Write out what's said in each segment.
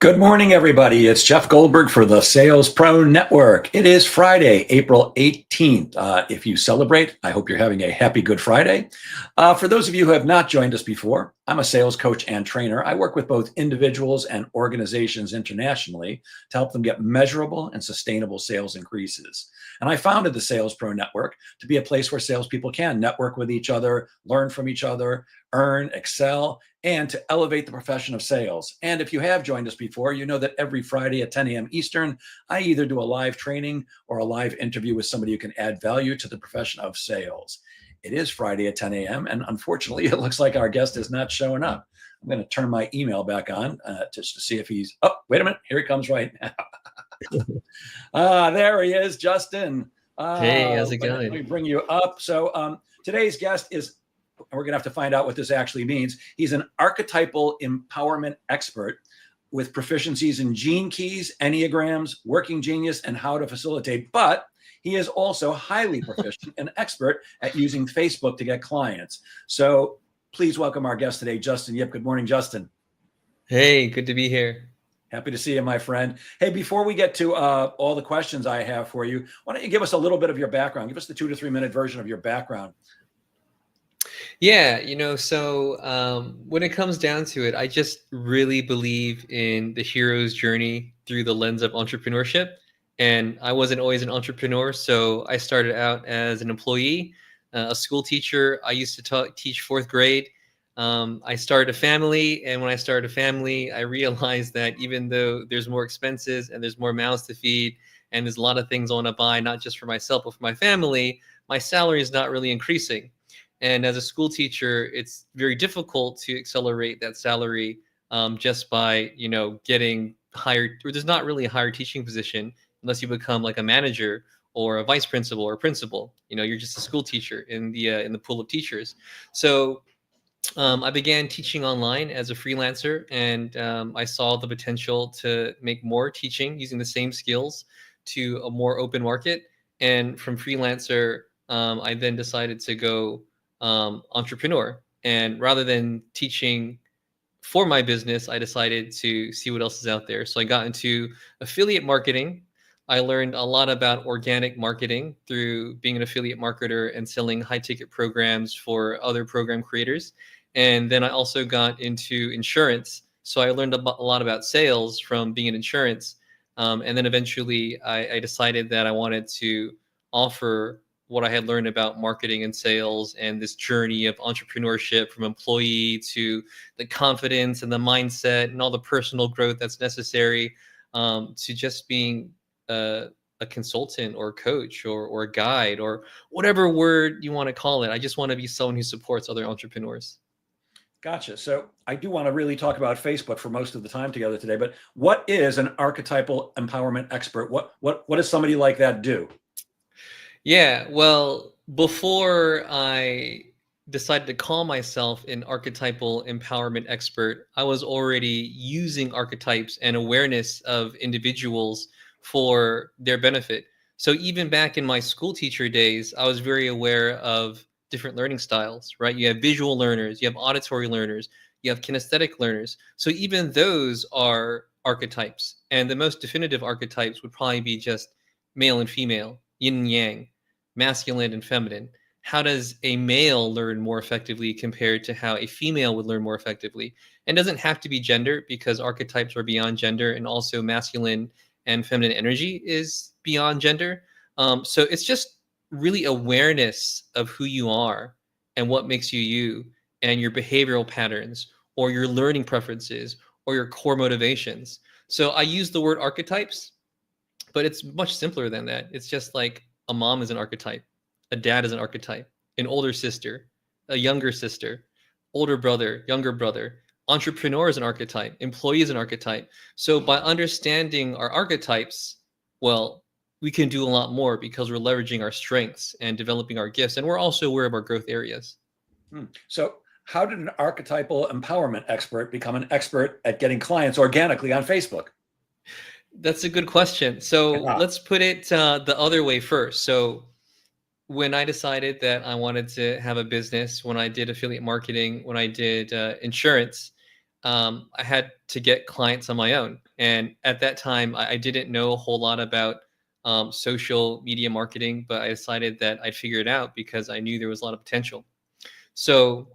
Good morning, everybody. It's Jeff Goldberg for the Sales Pro Network. It is Friday, April 18th. If you celebrate, I hope you're having a happy Good Friday. For those of you who have not joined us before, I'm a sales coach and trainer. I work with both individuals and organizations internationally to help them get measurable and sustainable sales increases. And I founded the Sales Pro Network to be a place where salespeople can network with each other, learn from each other, earn, excel, and to elevate the profession of sales. And if you have joined us before, you know that every Friday at 10 a.m. Eastern, I either do a live training or a live interview with somebody who can add value to the profession of sales. It is Friday at 10 a.m. and unfortunately, it looks like our guest is not showing up. I'm going to turn my email back on just to see if he's, oh, wait a minute, here he comes right now. There he is, Justin. Hey, how's it Let going? me bring you up. So today's guest is, we're going to have to find out what this actually means. He's an archetypal empowerment expert with proficiencies in gene keys, Enneagrams, working genius, and how to facilitate. But he is also highly proficient and expert at using Facebook to get clients. So please welcome our guest today, Justin Yip. Good morning, Justin. Hey, good to be here. Happy to see you, my friend. Hey, before we get to all the questions I have for you, why don't you give us a little bit of your background? Give us the 2 to 3 minute version of your background. Yeah, when it comes down to it, I just really believe in the hero's journey through the lens of entrepreneurship. And I wasn't always an entrepreneur, so I started out as an employee, a school teacher. I used to teach fourth grade. I started a family, and when I started a family, I realized that even though there's more expenses and there's more mouths to feed, and there's a lot of things I want to buy, not just for myself, but for my family, my salary is not really increasing. And as a school teacher, it's very difficult to accelerate that salary just by, getting hired. Or there's not really a higher teaching position unless you become like a manager or a vice principal or a principal. You're just a school teacher in the pool of teachers. So I began teaching online as a freelancer, and I saw the potential to make more teaching using the same skills to a more open market. And from freelancer, I then decided to go entrepreneur. And rather than teaching for my business, I decided to see what else is out there. So I got into affiliate marketing. I learned a lot about organic marketing through being an affiliate marketer and selling high ticket programs for other program creators. And then I also got into insurance. So I learned a lot about sales from being in insurance. And then eventually I decided that I wanted to offer what I had learned about marketing and sales and this journey of entrepreneurship from employee to the confidence and the mindset and all the personal growth that's necessary to just being a consultant or a coach or a guide or whatever word you want to call it. I just want to be someone who supports other entrepreneurs. Gotcha. So I do want to really talk about Facebook for most of the time together today, but what is an archetypal empowerment expert? What does somebody like that do? Yeah, well, before I decided to call myself an archetypal empowerment expert, I was already using archetypes and awareness of individuals for their benefit. So even back in my school teacher days, I was very aware of different learning styles, right? You have visual learners, you have auditory learners, you have kinesthetic learners. So even those are archetypes. And the most definitive archetypes would probably be just male and female, yin and yang, masculine and feminine. How does a male learn more effectively compared to how a female would learn more effectively? And it doesn't have to be gender, because archetypes are beyond gender, and also masculine and feminine energy is beyond gender. So it's just really awareness of who you are and what makes you you, and your behavioral patterns or your learning preferences or your core motivations. So I use the word archetypes, but it's much simpler than that. It's just like a mom is an archetype, a dad is an archetype, an older sister, a younger sister, older brother, younger brother. Entrepreneur is an archetype, employee is an archetype. So by understanding our archetypes, well, we can do a lot more because we're leveraging our strengths and developing our gifts. And we're also aware of our growth areas. So how did an archetypal empowerment expert become an expert at getting clients organically on Facebook? That's a good question. So let's put it the other way first. So when I decided that I wanted to have a business, when I did affiliate marketing, when I did insurance, I had to get clients on my own. And at that time, I didn't know a whole lot about social media marketing, but I decided that I'd figure it out because I knew there was a lot of potential. So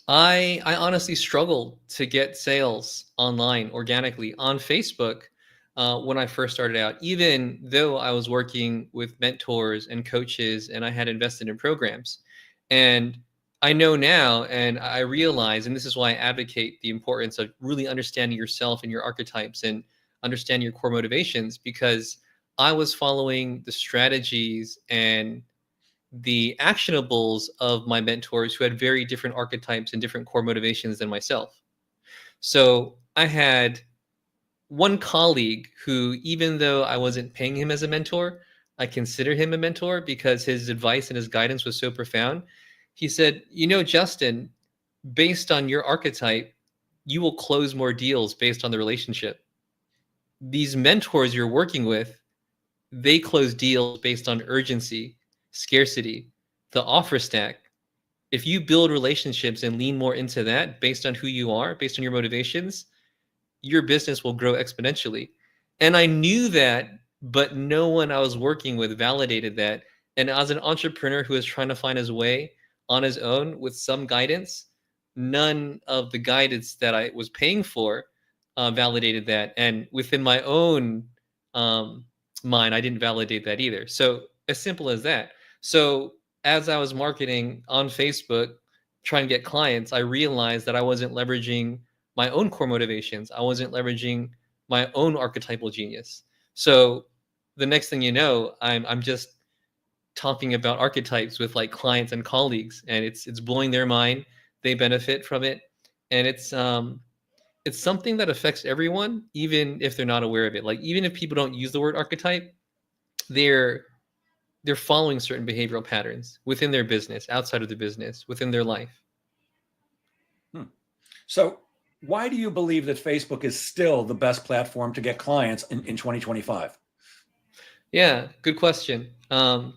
I honestly struggled to get sales online organically on Facebook when I first started out, even though I was working with mentors and coaches and I had invested in programs. And I know now, and I realize, and this is why I advocate the importance of really understanding yourself and your archetypes and understanding your core motivations, because I was following the strategies and the actionables of my mentors who had very different archetypes and different core motivations than myself. So I had one colleague who, even though I wasn't paying him as a mentor, I consider him a mentor because his advice and his guidance was so profound. He said, Justin, based on your archetype, you will close more deals based on the relationship. These mentors you're working with, they close deals based on urgency, scarcity, the offer stack. If you build relationships and lean more into that based on who you are, based on your motivations, your business will grow exponentially. And I knew that, but no one I was working with validated that. And as an entrepreneur who is trying to find his way on his own with some guidance, none of the guidance that I was paying for validated that. And within my own um, mind, I didn't validate that either. So as simple as that. So as I was marketing on Facebook, trying to get clients, I realized that I wasn't leveraging my own core motivations. I wasn't leveraging my own archetypal genius. So the next thing you know, I'm just talking about archetypes with like clients and colleagues, and it's blowing their mind. They benefit from it, and it's something that affects everyone, even if they're not aware of it. Like even if people don't use the word archetype, they're they're following certain behavioral patterns within their business, outside of the business, within their life. Hmm. So why do you believe that Facebook is still the best platform to get clients in 2025? Yeah, good question. There's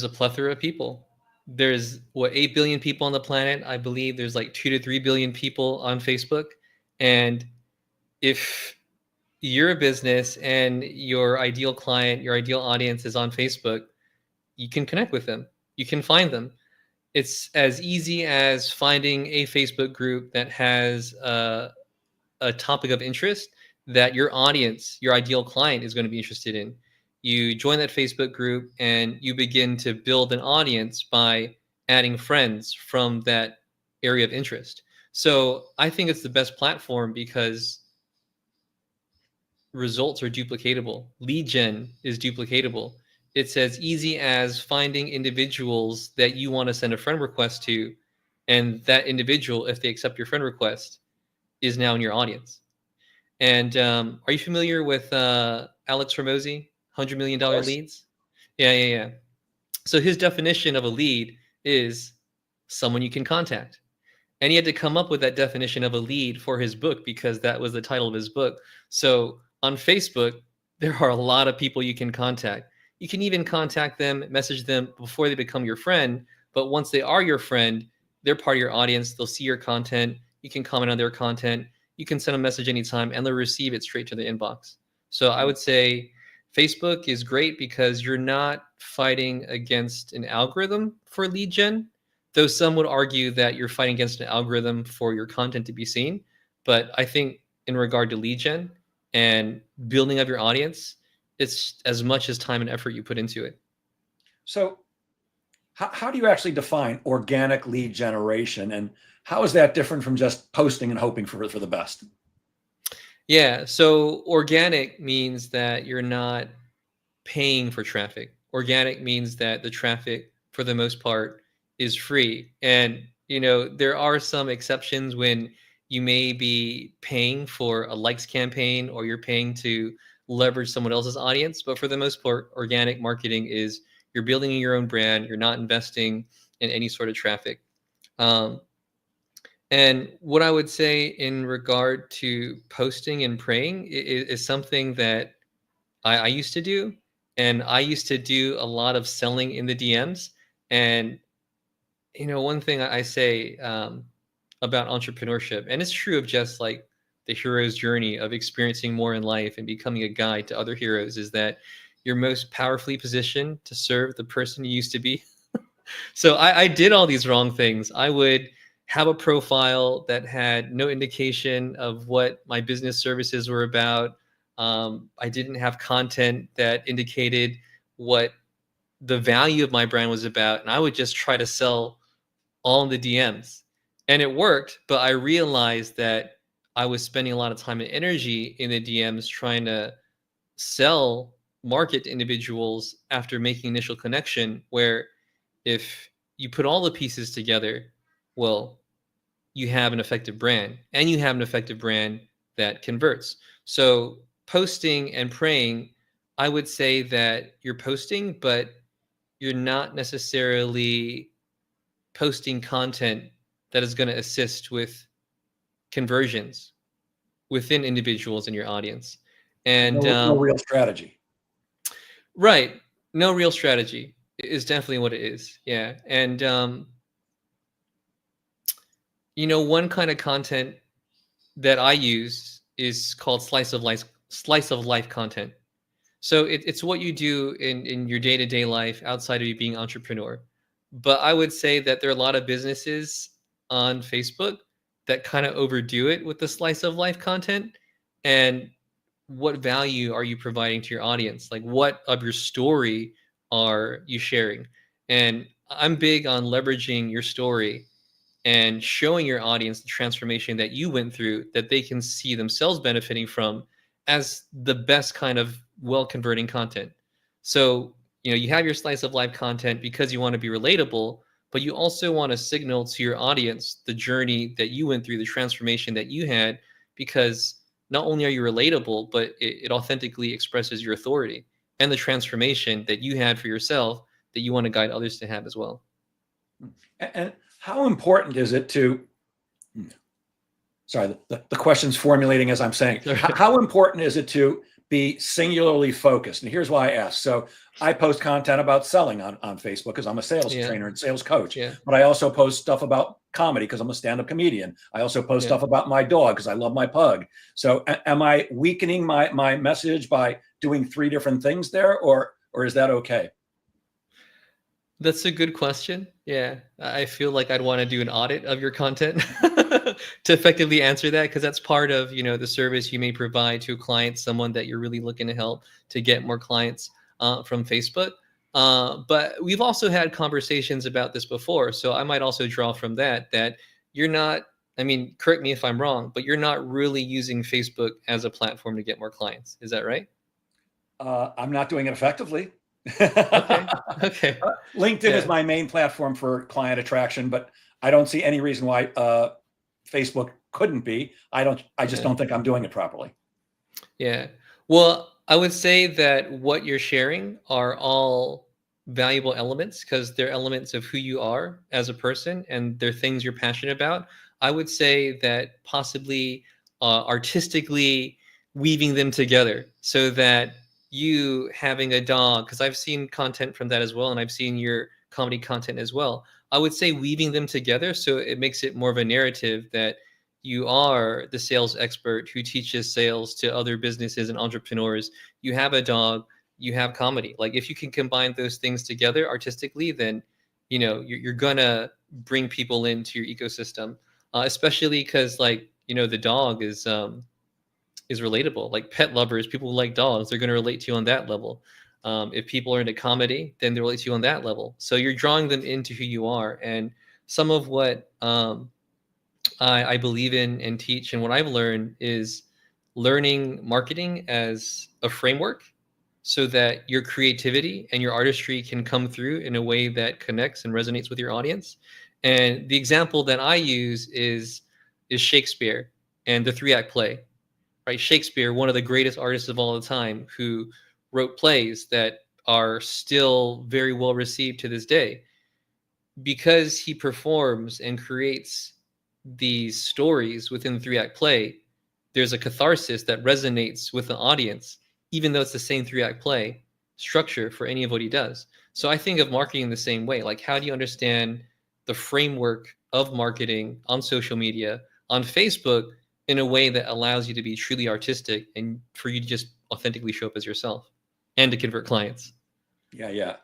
a plethora of people. There's what 8 billion people on the planet. I believe there's like 2 to 3 billion people on Facebook. And if you're a business and your ideal client, your ideal audience is on Facebook, you can connect with them. You can find them. It's as easy as finding a Facebook group that has a topic of interest that your audience, your ideal client is going to be interested in. You join that Facebook group and you begin to build an audience by adding friends from that area of interest. So I think it's the best platform because results are duplicatable. Lead gen is duplicatable. It's as easy as finding individuals that you want to send a friend request to, and that individual, if they accept your friend request, is now in your audience. And are you familiar with Alex Ramosi, Of $100 million course. leads? Yeah, yeah, yeah. So his definition of a lead is someone you can contact. And he had to come up with that definition of a lead for his book because that was the title of his book. So on Facebook, there are a lot of people you can contact. You can even contact them, message them before they become your friend. But once they are your friend, they're part of your audience. They'll see your content. You can comment on their content. You can send a message anytime and they'll receive it straight to their inbox. So I would say Facebook is great because you're not fighting against an algorithm for lead gen, though some would argue that you're fighting against an algorithm for your content to be seen. But I think in regard to lead gen and building up your audience, it's as much as time and effort you put into it. So how do you actually define organic lead generation, and how is that different from just posting and hoping for the best? Yeah. So organic means that you're not paying for traffic. Organic means that the traffic, for the most part, is free. And, there are some exceptions when you may be paying for a likes campaign or you're paying to leverage someone else's audience. But for the most part, organic marketing is you're building your own brand, you're not investing in any sort of traffic. Um, and what I would say in regard to posting and praying is something that I used to do, and I used to do a lot of selling in the DMs. And one thing I say, about entrepreneurship, and it's true of just like the hero's journey of experiencing more in life and becoming a guide to other heroes, is that you're most powerfully positioned to serve the person you used to be. So I did all these wrong things. I would have a profile that had no indication of what my business services were about. I didn't have content that indicated what the value of my brand was about. And I would just try to sell all in the DMs. And it worked, but I realized that I was spending a lot of time and energy in the DMs trying to sell, market to individuals after making initial connection, where if you put all the pieces together, well, you have an effective brand, and you have an effective brand that converts. So posting and praying, I would say that you're posting, but you're not necessarily posting content that is going to assist with conversions within individuals in your audience. And No real strategy. right, no real strategy is definitely what it is. Yeah. And one kind of content that I use is called slice of life content. So it's what you do in your day-to-day life outside of you being an entrepreneur. But I would say that there are a lot of businesses on Facebook that kind of overdo it with the slice of life content. And what value are you providing to your audience? Like, what of your story are you sharing? And I'm big on leveraging your story and showing your audience the transformation that you went through, that they can see themselves benefiting from, as the best kind of well converting content. So, you have your slice of life content because you want to be relatable, but you also want to signal to your audience the journey that you went through, the transformation that you had, because not only are you relatable, but it authentically expresses your authority and the transformation that you had for yourself that you want to guide others to have as well. And how important is it to, sorry, the question's formulating as I'm saying, how important is it to be singularly focused? And here's why I ask. So I post content about selling on Facebook because I'm a sales trainer and sales coach, but I also post stuff about comedy because I'm a stand-up comedian. I also post stuff about my dog because I love my pug. So am I weakening my message by doing 3 different things there, or is that okay? That's a good question. Yeah, I feel like I'd want to do an audit of your content to effectively answer that, because that's part of, the service you may provide to a client, someone that you're really looking to help to get more clients from Facebook. But we've also had conversations about this before, so I might also draw from that you're not, correct me if I'm wrong, but you're not really using Facebook as a platform to get more clients. Is that right? I'm not doing it effectively. Okay. Okay. LinkedIn is my main platform for client attraction, but I don't see any reason why Facebook couldn't be. I just don't think I'm doing it properly. Yeah. Well, I would say that what you're sharing are all valuable elements, because they're elements of who you are as a person, and they're things you're passionate about. I would say that possibly artistically weaving them together, so that you having a dog, because I've seen content from that as well, and I've seen your comedy content as well. I would say weaving them together so it makes it more of a narrative that you are the sales expert who teaches sales to other businesses and entrepreneurs. You have a dog, you have comedy. Like, if you can combine those things together artistically, then you're gonna bring people into your ecosystem, especially because, like, the dog is relatable. Like, pet lovers, people who like dogs, they're going to relate to you on that level. If people are into comedy, then they relate to you on that level. So you're drawing them into who you are. And some of what I believe in and teach, and what I've learned, is learning marketing as a framework, so that your creativity and your artistry can come through in a way that connects and resonates with your audience. And the example that I use is Shakespeare and the 3-act play. Right? Shakespeare, one of the greatest artists of all the time, who wrote plays that are still very well received to this day, because he performs and creates these stories within the 3-act play. There's a catharsis that resonates with the audience, even though it's the same 3-act play structure for any of what he does. So I think of marketing the same way. Like, how do you understand the framework of marketing on social media, on Facebook, in a way that allows you to be truly artistic and for you to just authentically show up as yourself and to convert clients. Yeah.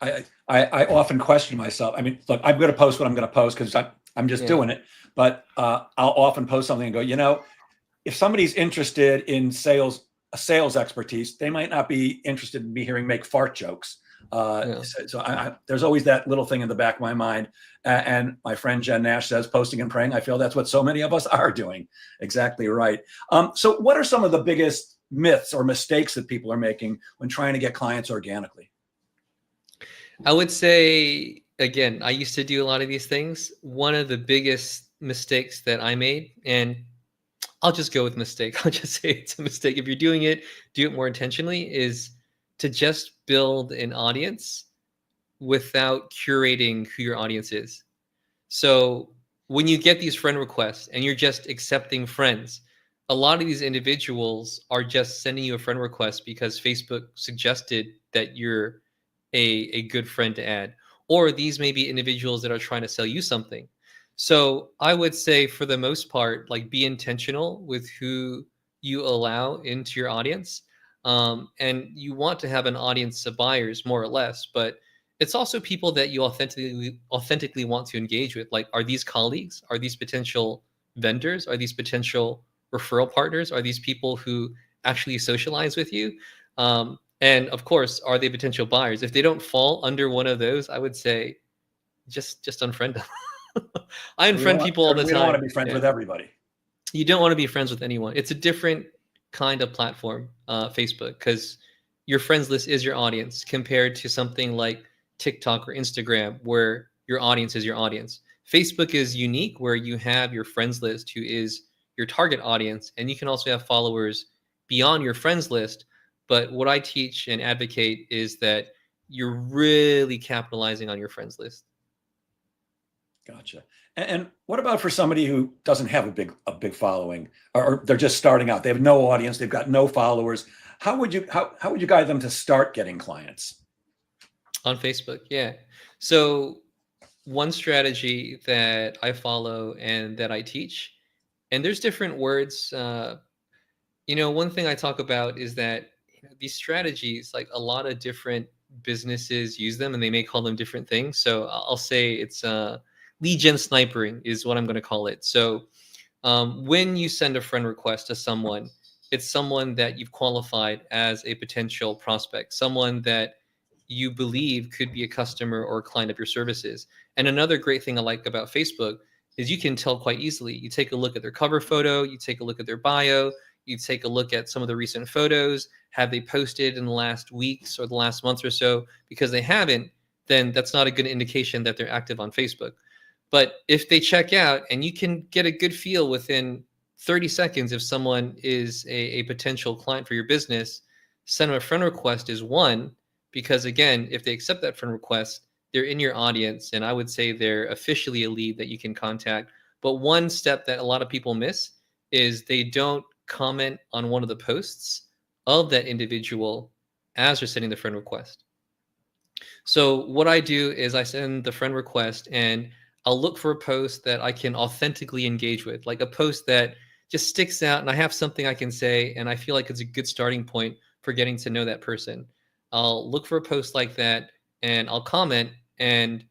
I often question myself. I mean, look, I'm going to post what I'm going to post because I'm just doing it. But I'll often post something and go, if somebody's interested in sales expertise, they might not be interested in me hearing make fart jokes. So there's always that little thing in the back of my mind. And my friend Jen Nash says, posting and praying. I feel that's what so many of us are doing. Exactly right. So what are some of the biggest myths or mistakes that people are making when trying to get clients organically? I would say, again, I used to do a lot of these things. One of the biggest mistakes that I made, and I'll just go with mistake. I'll just say it's a mistake. If you're doing it, do it more intentionally, is to just build an audience without curating who your audience is. So when you get these friend requests and you're just accepting friends, a lot of these individuals are just sending you a friend request because Facebook suggested that you're a good friend to add. Or these may be individuals that are trying to sell you something. So I would say for the most part, like be intentional with who you allow into your audience. And you want to have an audience of buyers more or less, but it's also people that you authentically want to engage with. Like, are these colleagues? Are these potential vendors? Are these potential referral partners? Are these people who actually socialize with you? And of course, are they potential buyers? If they don't fall under one of those, I would say just unfriend them. I unfriend people all the time. We don't want to be friends with everybody. You don't want to be friends with anyone. It's a different kind of platform, Facebook, because your friends list is your audience compared to something like TikTok or Instagram, where your audience is your audience. Facebook is unique, where you have your friends list, who is your target audience, and you can also have followers beyond your friends list. But what I teach and advocate is that you're really capitalizing on your friends list. Gotcha. And what about for somebody who doesn't have a big following, or they're just starting out? They have no audience. They've got no followers. How would you guide them to start getting clients? On Facebook, yeah. So one strategy that I follow and that I teach, and there's different words. One thing I talk about is that these strategies, like a lot of different businesses use them, and they may call them different things. So I'll say it's lead gen snipering is what I'm going to call it. So when you send a friend request to someone, it's someone that you've qualified as a potential prospect, someone that you believe could be a customer or a client of your services. And another great thing I like about Facebook is you can tell quite easily. You take a look at their cover photo, you take a look at their bio, you take a look at some of the recent photos. Have they posted in the last weeks or the last month or so? Because they haven't, then that's not a good indication that they're active on Facebook. But if they check out, and you can get a good feel within 30 seconds if someone is a potential client for your business, send them a friend request is one, because again, if they accept that friend request, they're in your audience, and I would say they're officially a lead that you can contact. But one step that a lot of people miss is they don't comment on one of the posts of that individual as they're sending the friend request. So what I do is I send the friend request, and I'll look for a post that I can authentically engage with, like a post that just sticks out and I have something I can say and I feel like it's a good starting point for getting to know that person. I'll look for a post like that and I'll comment, and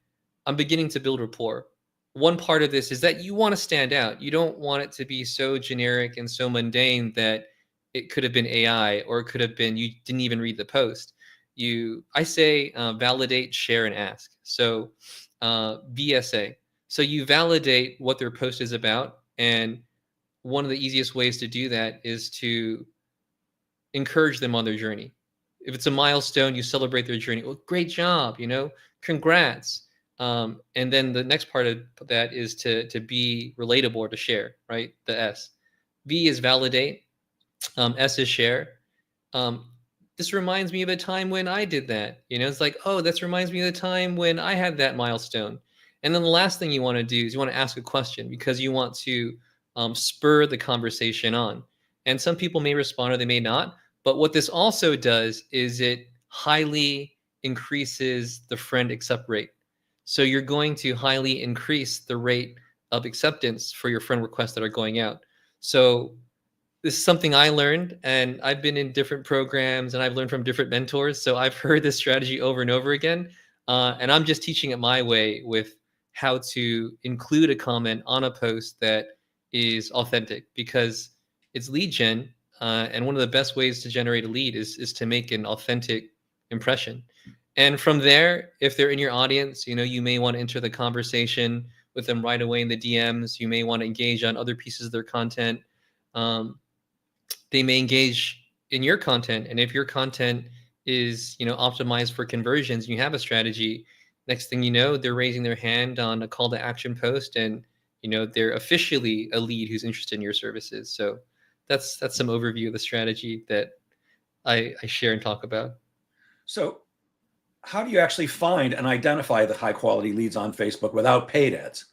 I'm beginning to build rapport. One part of this is that you want to stand out. You don't want it to be so generic and so mundane that it could have been AI, or it could have been you didn't even read the post. I say validate, share, and ask. So VSA. So you validate what their post is about, and one of the easiest ways to do that is to encourage them on their journey. If it's a milestone, you celebrate their journey. Well, great job, congrats. And then the next part of that is to be relatable or to share, right? The S. V is validate. S is share. This reminds me of a time when I did that. It's like, oh, this reminds me of the time when I had that milestone. And then the last thing you want to do is you want to ask a question, because you want to spur the conversation on. And some people may respond or they may not. But what this also does is it highly increases the friend accept rate. So you're going to highly increase the rate of acceptance for your friend requests that are going out. So this is something I learned, and I've been in different programs and I've learned from different mentors. So I've heard this strategy over and over again. And I'm just teaching it my way with how to include a comment on a post that is authentic, because it's lead gen. And one of the best ways to generate a lead is to make an authentic impression. And from there, if they're in your audience, you may want to enter the conversation with them right away in the DMs. You may want to engage on other pieces of their content. They may engage in your content. And if your content is, optimized for conversions, and you have a strategy, next thing you know, they're raising their hand on a call to action post, and, they're officially a lead who's interested in your services. So that's some overview of the strategy that I share and talk about. So how do you actually find and identify the high quality leads on Facebook without paid ads?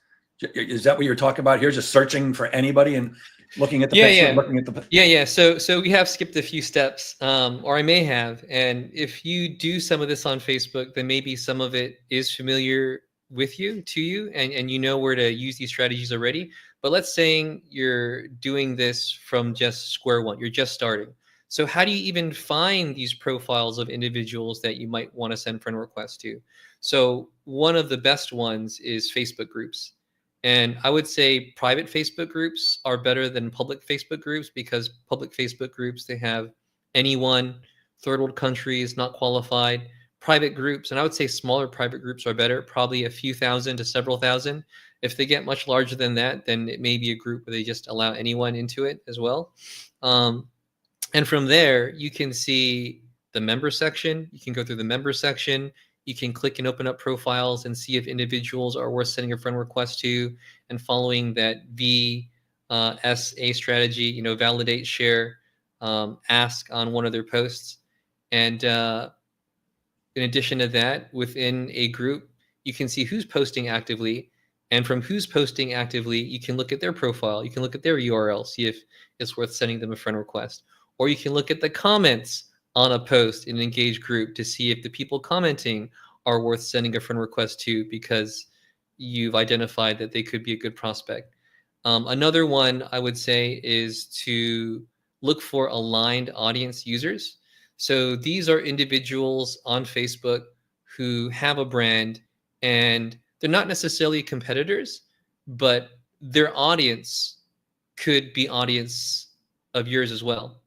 Is that what you're talking about here? Just searching for anybody and looking at the picture, looking at the... Yeah. So we have skipped a few steps, or I may have. And if you do some of this on Facebook, then maybe some of it is familiar with you, to you, and you know where to use these strategies already. But let's say you're doing this from just square one. You're just starting. So how do you even find these profiles of individuals that you might want to send friend requests to? So one of the best ones is Facebook groups. And I would say private Facebook groups are better than public Facebook groups, because public Facebook groups, they have anyone, third world countries, not qualified. Private groups, and I would say smaller private groups are better, probably a few thousand to several thousand. If they get much larger than that, then it may be a group where they just allow anyone into it as well. And from there, you can see the member section. You can go through the member section. You can click and open up profiles and see if individuals are worth sending a friend request to, and following that VSA strategy, validate, share, ask on one of their posts. And in addition to that, within a group, you can see who's posting actively. And from who's posting actively, you can look at their profile. You can look at their URL, see if it's worth sending them a friend request. Or you can look at the comments on a post in an engaged group to see if the people commenting are worth sending a friend request to, because you've identified that they could be a good prospect. Another one I would say is to look for aligned audience users. So these are individuals on Facebook who have a brand, and they're not necessarily competitors, but their audience could be audience of yours as well.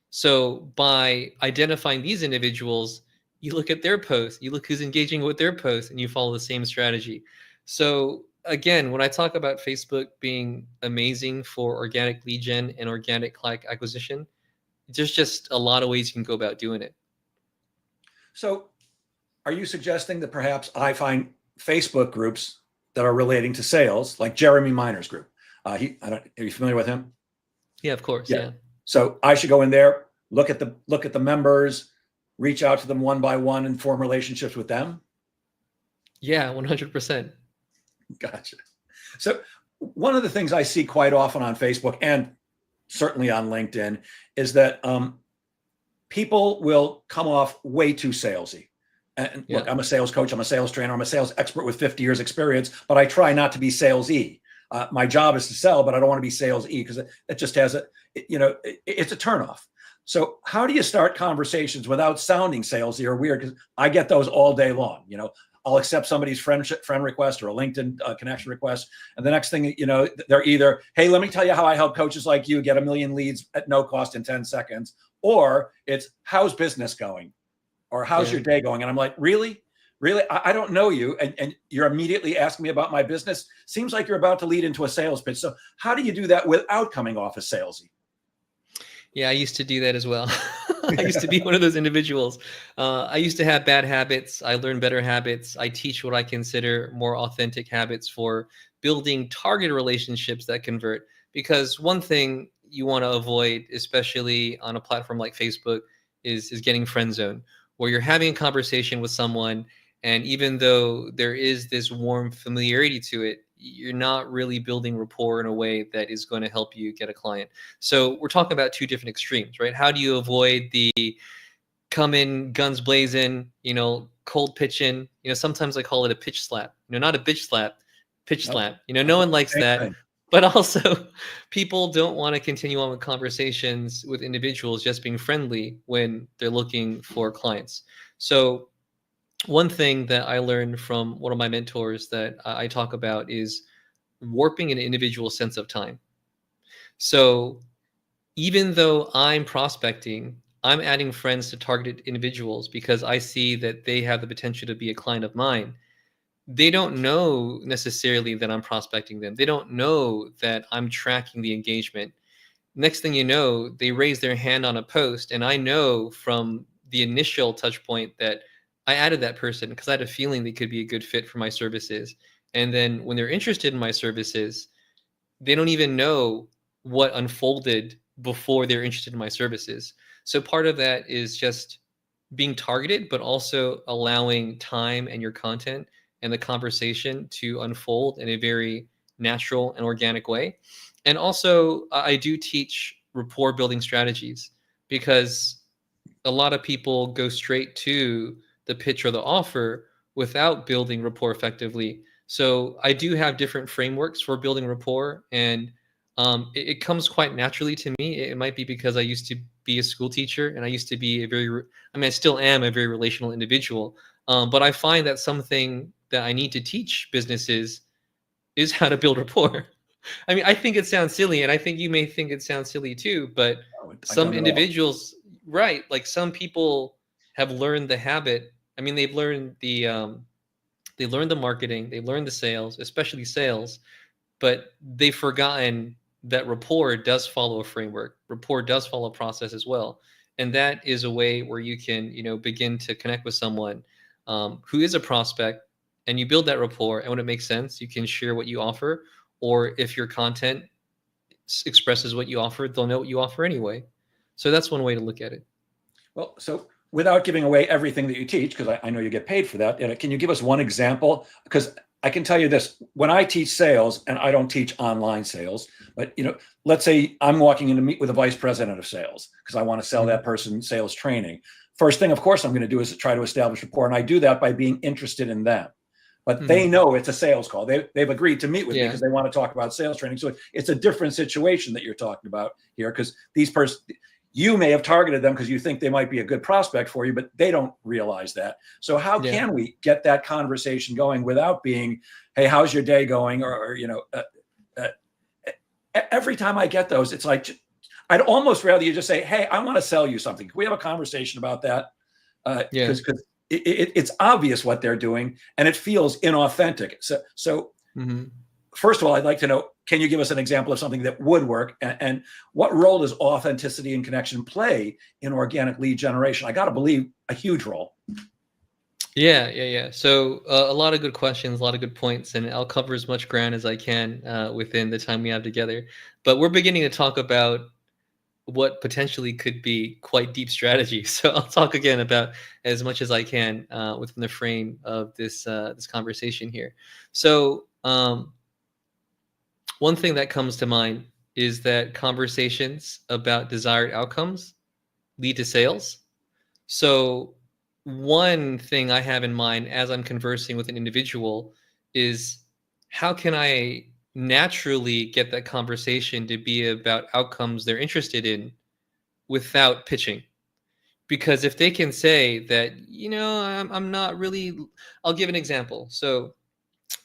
So by identifying these individuals, you look at their posts, you look who's engaging with their posts, and you follow the same strategy. So again, when I talk about Facebook being amazing for organic lead gen and organic client acquisition, there's just a lot of ways you can go about doing it. So are you suggesting that perhaps I find Facebook groups that are relating to sales, like Jeremy Miner's group? Are you familiar with him? Yeah, of course. Yeah. So I should go in there, look at the members, reach out to them one by one, and form relationships with them? Yeah, 100%. Gotcha. So one of the things I see quite often on Facebook, and certainly on LinkedIn, is that people will come off way too salesy. And look, I'm a sales coach, I'm a sales trainer, I'm a sales expert with 50 years experience, but I try not to be salesy. My job is to sell, but I don't want to be salesy, because it just has it's a turnoff. So how do you start conversations without sounding salesy or weird? Because I get those all day long. I'll accept somebody's friend request or a LinkedIn connection request, and the next thing they're either, hey, let me tell you how I help coaches like you get 1 million leads at no cost in 10 seconds, or it's, how's business going, or how's your day going? And I'm like, really? I don't know you, and you're immediately asking me about my business. Seems like you're about to lead into a sales pitch. So how do you do that without coming off as salesy? Yeah, I used to do that as well. I used to be one of those individuals. I used to have bad habits. I learned better habits. I teach what I consider more authentic habits for building targeted relationships that convert. Because one thing you want to avoid, especially on a platform like Facebook, is getting friend zone, where you're having a conversation with someone, and even though there is this warm familiarity to it, you're not really building rapport in a way that is going to help you get a client. So we're talking about two different extremes, right? How do you avoid the come in guns blazing, cold pitching? Sometimes I call it a pitch slap, not a bitch slap, pitch Nope. slap. You know, no one likes Same that. thing. But also, people don't want to continue on with conversations with individuals just being friendly when they're looking for clients. So, one thing that I learned from one of my mentors that I talk about is warping an individual's sense of time. So, even though I'm prospecting, I'm adding friends to targeted individuals because I see that they have the potential to be a client of mine. They don't know necessarily that I'm prospecting them. They don't know that I'm tracking the engagement. Next thing you know, they raise their hand on a post, and I know from the initial touch point that I added that person because I had a feeling they could be a good fit for my services. And then when they're interested in my services, they don't even know what unfolded before they're interested in my services. So part of that is just being targeted, but also allowing time and your content and the conversation to unfold in a very natural and organic way. And also, I do teach rapport building strategies because a lot of people go straight to the pitch or the offer without building rapport effectively. So I do have different frameworks for building rapport, and it comes quite naturally to me. It might be because I used to be a school teacher, and I used to be I mean, I still am a very relational individual. But I find that something that I need to teach businesses is how to build rapport. I mean, I think it sounds silly, and I think you may think it sounds silly too, but No, I some don't at all. individuals, right? Like some people have learned the habit. I mean, they learned the marketing, they learned the sales, especially sales, but they've forgotten that rapport does follow a framework. Rapport does follow a process as well, and that is a way where you can, you know, begin to connect with someone who is a prospect, and you build that rapport. And when it makes sense, you can share what you offer, or if your content expresses what you offer, they'll know what you offer anyway. So that's one way to look at it. Well, so without giving away everything that you teach, because I know you get paid for that, can you give us one example? Because I can tell you this: when I teach sales, and I don't teach online sales, but let's say I'm walking in to meet with a vice president of sales because I want to sell Mhm. that person sales training. First thing, of course, I'm going to do is to try to establish rapport, and I do that by being interested in them. But they Mhm. know it's a sales call. They've agreed to meet with me Yeah. because they want to talk about sales training. So it's a different situation that you're talking about here, because you may have targeted them because you think they might be a good prospect for you, but they don't realize that. So how Yeah. can we get that conversation going without being, "Hey, how's your day going?" Uh, every time I get those, it's like, I'd almost rather you just say, "Hey, I want to sell you something. Can we have a conversation about that?" Yeah. Because it's obvious what they're doing and it feels inauthentic. So Mhm. first of all, I'd like to know, can you give us an example of something that would work? And what role does authenticity and connection play in organic lead generation? I got to believe a huge role. Yeah. So a lot of good questions, a lot of good points, and I'll cover as much ground as I can within the time we have together. But we're beginning to talk about what potentially could be quite deep strategy. So I'll talk again about as much as I can within the frame of this conversation here. So one thing that comes to mind is that conversations about desired outcomes lead to sales. So, one thing I have in mind as I'm conversing with an individual is how can I naturally get that conversation to be about outcomes they're interested in without pitching? Because if they can say that, I'm not really, I'll give an example. So,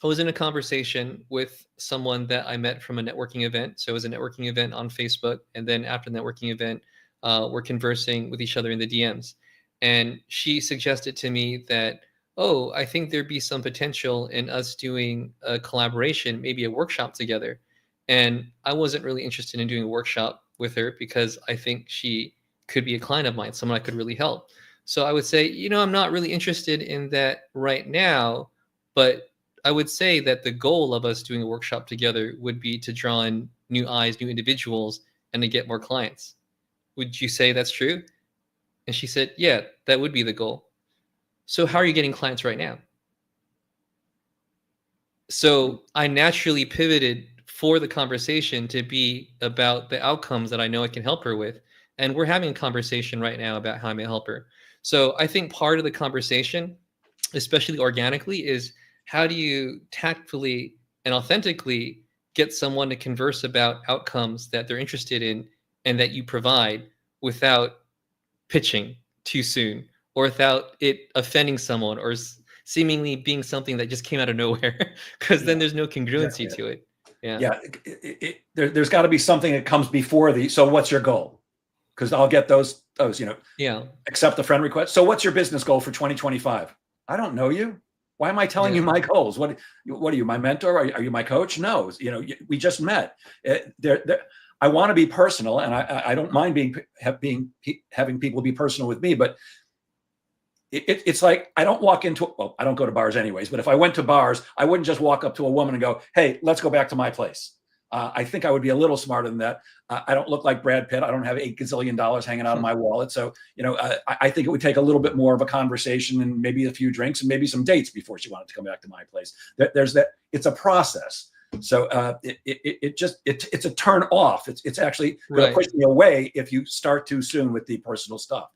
I was in a conversation with someone that I met from a networking event. So it was a networking event on Facebook. And then after the networking event, we're conversing with each other in the DMs. And she suggested to me that, oh, I think there'd be some potential in us doing a collaboration, maybe a workshop together. And I wasn't really interested in doing a workshop with her because I think she could be a client of mine, someone I could really help. So I would say, I'm not really interested in that right now, but I would say that the goal of us doing a workshop together would be to draw in new eyes, new individuals, and to get more clients. Would you say that's true? And she said, yeah, that would be the goal. So how are you getting clients right now? So I naturally pivoted for the conversation to be about the outcomes that I know I can help her with. And we're having a conversation right now about how I may help her. So I think part of the conversation, especially organically, is how do you tactfully and authentically get someone to converse about outcomes that they're interested in and that you provide without pitching too soon or without it offending someone or seemingly being something that just came out of nowhere, because then Yeah, there's no congruency exactly. to it. Yeah. Yeah, there's got to be something that comes before the. So what's your goal? Because I'll get those. Yeah. Accept the friend request. So what's your business goal for 2025? I don't know you. Why am I telling Yeah. you my goals? What are you, my mentor? Are you my coach? No, we just met. I want to be personal, and I don't mind having people be personal with me, but it's like I don't walk into, well, I don't go to bars anyways, but if I went to bars, I wouldn't just walk up to a woman and go, hey, let's go back to my place. I think I would be a little smarter than that. I don't look like Brad Pitt. I don't have $8 gazillion hanging out of my wallet. So, I think it would take a little bit more of a conversation and maybe a few drinks and maybe some dates before she wanted to come back to my place. There's that. It's a process. So it's a turn off. It's actually going to push me away if you start too soon with the personal stuff.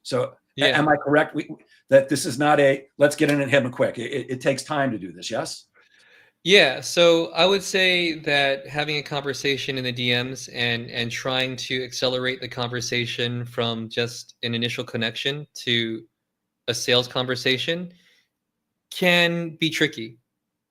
So am I correct that this is not a let's get in and hit them quick? It takes time to do this. Yes. Yeah, so I would say that having a conversation in the DMs and trying to accelerate the conversation from just an initial connection to a sales conversation can be tricky.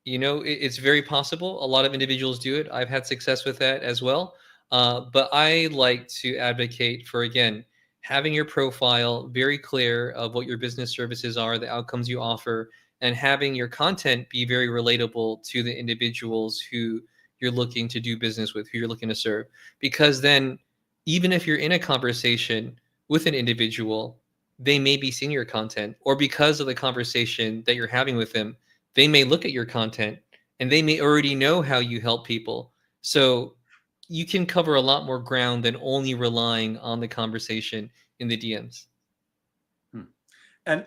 It's very possible. A lot of individuals do it. I've had success with that as well. But I like to advocate for, again, having your profile very clear of what your business services are, the outcomes you offer, and having your content be very relatable to the individuals who you're looking to do business with, who you're looking to serve. Because then, even if you're in a conversation with an individual, they may be seeing your content, or because of the conversation that you're having with them, they may look at your content and they may already know how you help people. So you can cover a lot more ground than only relying on the conversation in the DMs. And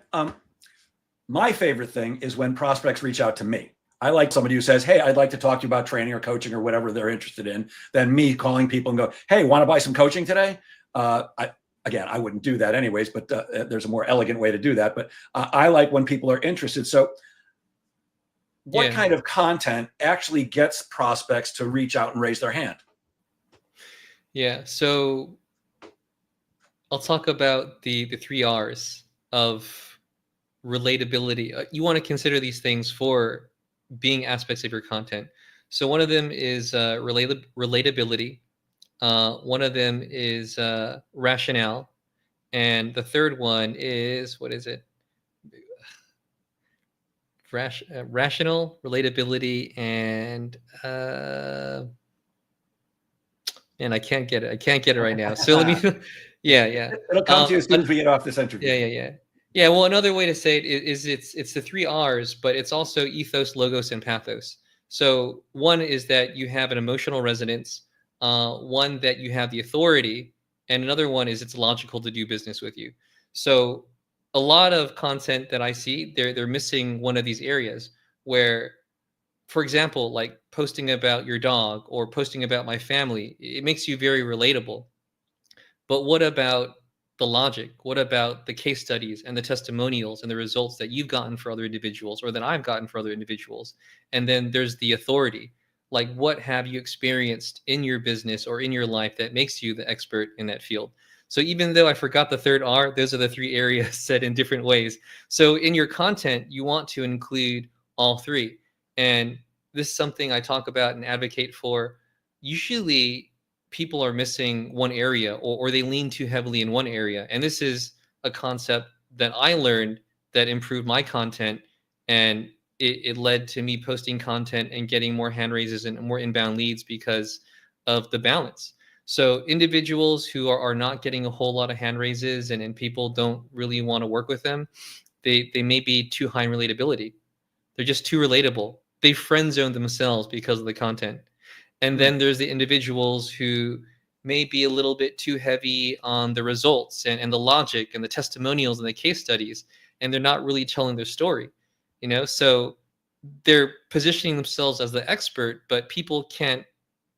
my favorite thing is when prospects reach out to me. I like somebody who says, hey, I'd like to talk to you about training or coaching or whatever they're interested in, than me calling people and go, hey, want to buy some coaching today? I wouldn't do that anyways, but there's a more elegant way to do that. But I like when people are interested. So what kind of content actually gets prospects to reach out and raise their hand? Yeah, so I'll talk about the 3 R's of relatability. You want to consider these things for being aspects of your content. So one of them is relatability. One of them is rationale. And the third one is, what is it? Rational, relatability, and man, I can't get it. I can't get it right now. So let me, yeah. It'll come to you as soon as we get off this interview. Yeah. Well, another way to say it is it's the 3 R's, but it's also ethos, logos, and pathos. So one is that you have an emotional resonance, one that you have the authority, and another one is it's logical to do business with you. So a lot of content that I see, they're missing one of these areas where, for example, like posting about your dog or posting about my family, it makes you very relatable. But what about the logic? What about the case studies and the testimonials and the results that you've gotten for other individuals or that I've gotten for other individuals? And then there's the authority. Like, what have you experienced in your business or in your life that makes you the expert in that field? So even though I forgot the third R, those are the 3 areas said in different ways. So in your content, you want to include all 3. And this is something I talk about and advocate for. Usually people are missing one area, or they lean too heavily in one area. And this is a concept that I learned that improved my content, and it led to me posting content and getting more hand raises and more inbound leads because of the balance. So individuals who are not getting a whole lot of hand raises and people don't really want to work with them, they may be too high in relatability. They're just too relatable. They friend zone themselves because of the content. And then there's the individuals who may be a little bit too heavy on the results and the logic and the testimonials and the case studies, and they're not really telling their story, So they're positioning themselves as the expert, but people can't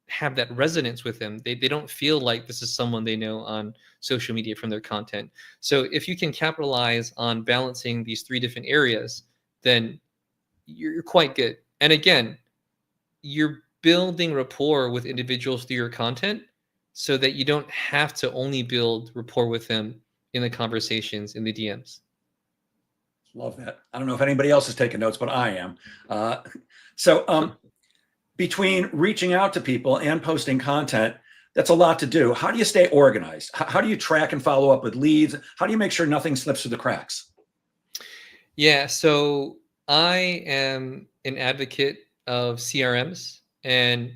have that resonance with them. They don't feel like this is someone they know on social media from their content. So if you can capitalize on balancing these 3 different areas, then you're quite good. And again, you're building rapport with individuals through your content so that you don't have to only build rapport with them in the conversations in the DMs. Love that. I don't know if anybody else is taking notes, but I am. So between reaching out to people and posting content, that's a lot to do. How do you stay organized? How do you track and follow up with leads? How do you make sure nothing slips through the cracks? Yeah, so I am an advocate of CRMs, and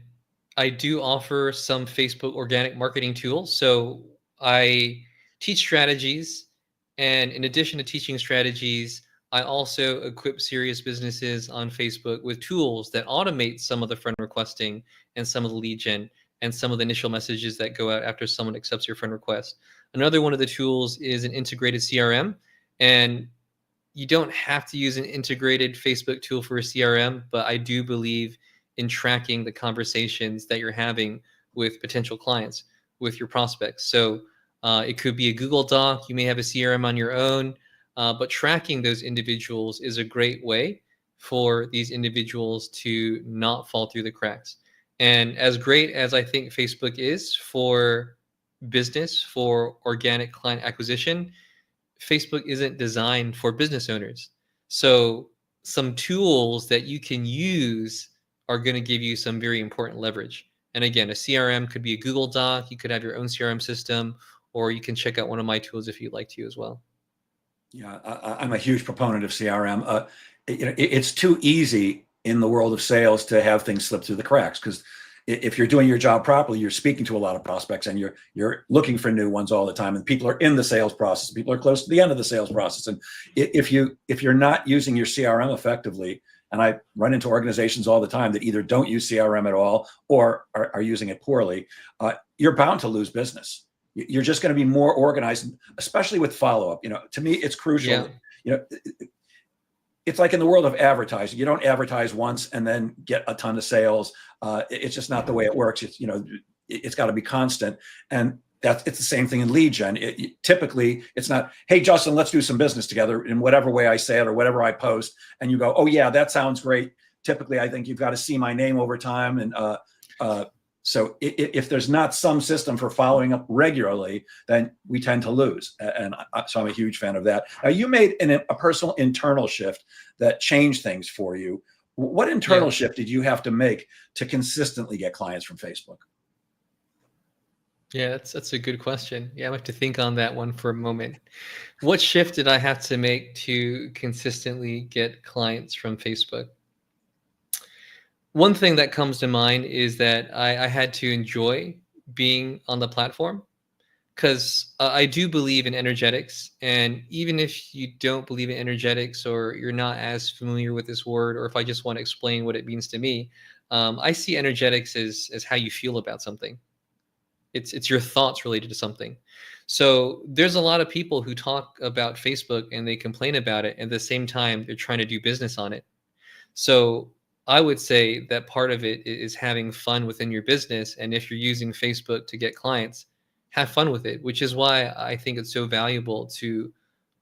I do offer some Facebook organic marketing tools. So I teach strategies, and in addition to teaching strategies, I also equip serious businesses on Facebook with tools that automate some of the friend requesting and some of the lead gen and some of the initial messages that go out after someone accepts your friend request. Another one of the tools is an integrated CRM, and you don't have to use an integrated Facebook tool for a CRM, but I do believe in tracking the conversations that you're having with potential clients, with your prospects. So it could be a Google Doc. You may have a CRM on your own, but tracking those individuals is a great way for these individuals to not fall through the cracks. And as great as I think Facebook is for business, for organic client acquisition, Facebook isn't designed for business owners. So some tools that you can use are going to give you some very important leverage. And again, a CRM could be a Google Doc. You could have your own CRM system, or you can check out one of my tools if you'd like to as well. Yeah, I'm a huge proponent of CRM. It's too easy in the world of sales to have things slip through the cracks, because if you're doing your job properly, you're speaking to a lot of prospects and you're looking for new ones all the time. And people are in the sales process. People are close to the end of the sales process. And if you're not using your CRM effectively, and I run into organizations all the time that either don't use CRM at all or are using it poorly, you're bound to lose business. You're just going to be more organized, especially with follow-up. To me, it's crucial. Yeah. It's like in the world of advertising. You don't advertise once and then get a ton of sales. It's just not the way it works. It's got to be constant. And it's the same thing in lead gen. Typically, it's not, hey, Justin, let's do some business together in whatever way I say it or whatever I post. And you go, oh, yeah, that sounds great. Typically, I think you've got to see my name over time. And so if there's not some system for following up regularly, then we tend to lose. And so I'm a huge fan of that. Now, you made a personal internal shift that changed things for you. What internal shift did you have to make to consistently get clients from Facebook? Yeah, that's a good question. Yeah, I have to think on that one for a moment. What shift did I have to make to consistently get clients from Facebook? One thing that comes to mind is that I had to enjoy being on the platform, because I do believe in energetics. And even if you don't believe in energetics, or you're not as familiar with this word, or if I just want to explain what it means to me, I see energetics as how you feel about something. It's your thoughts related to something. So there's a lot of people who talk about Facebook and they complain about it. At the same time, they're trying to do business on it. So I would say that part of it is having fun within your business. And if you're using Facebook to get clients, have fun with it, which is why I think it's so valuable to